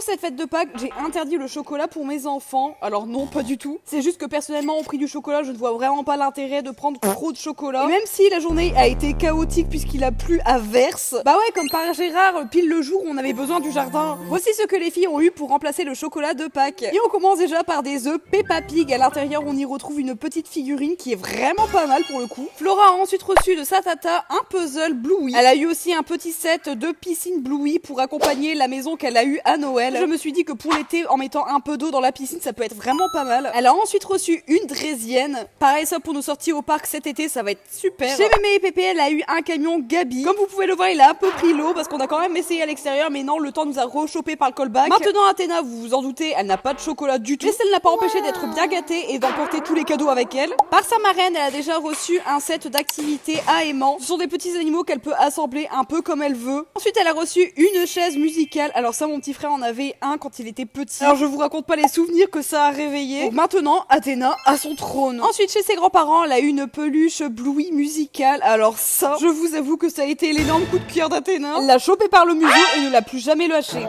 Pour cette fête de Pâques, j'ai interdit le chocolat pour mes enfants. Alors non, pas du tout. C'est juste que personnellement, au prix du chocolat, je ne vois vraiment pas l'intérêt de prendre trop de chocolat. Et même si la journée a été chaotique puisqu'il a plu à verse, bah ouais, comme par Gérard, pile le jour où on avait besoin du jardin. Voici ce que les filles ont eu pour remplacer le chocolat de Pâques. Et on commence déjà par des œufs Peppa Pig. À l'intérieur, on y retrouve une petite figurine qui est vraiment pas mal pour le coup. Flora a ensuite reçu de sa tata un puzzle Bluey. Elle a eu aussi un petit set de piscine Bluey pour accompagner la maison qu'elle a eue à Noël. Je me suis dit que pour l'été, en mettant un peu d'eau dans la piscine, ça peut être vraiment pas mal. Elle a ensuite reçu une draisienne. Pareil, ça pour nos sorties au parc cet été, ça va être super. Chez Mémé et Pépé, elle a eu un camion Gabi. Comme vous pouvez le voir, il a un peu pris l'eau parce qu'on a quand même essayé à l'extérieur, mais non, le temps nous a rechopé par le callback. Maintenant, Athéna, vous vous en doutez, elle n'a pas de chocolat du tout. Mais ça ne l'a pas empêché d'être bien gâtée et d'emporter tous les cadeaux avec elle. Par sa marraine, elle a déjà reçu un set d'activités à aimant. Ce sont des petits animaux qu'elle peut assembler un peu comme elle veut. Ensuite, elle a reçu une chaise musicale. Alors ça, mon petit frère en avait un quand il était petit. Alors je vous raconte pas les souvenirs que ça a réveillé. Donc maintenant, Athéna a son trône. Ensuite, chez ses grands-parents, elle a eu une peluche Bluey musicale. Alors ça, je vous avoue que ça a été l'énorme coup de cœur d'Athéna. Elle l'a chopé par le museau et ne l'a plus jamais lâché.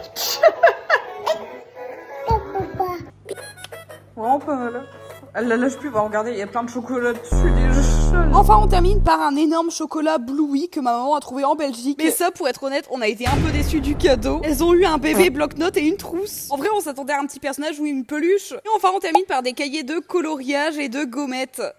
Vraiment pas mal. Elle la lâche plus, bah regardez, il y a plein de chocolat dessus déjà. Enfin, on termine par un énorme chocolat Bluey que ma maman a trouvé en Belgique. Mais ça, pour être honnête, on a été un peu déçus du cadeau. Elles ont eu un bébé bloc-notes et une trousse. En vrai, on s'attendait à un petit personnage ou une peluche. Et enfin, on termine par des cahiers de coloriage et de gommettes.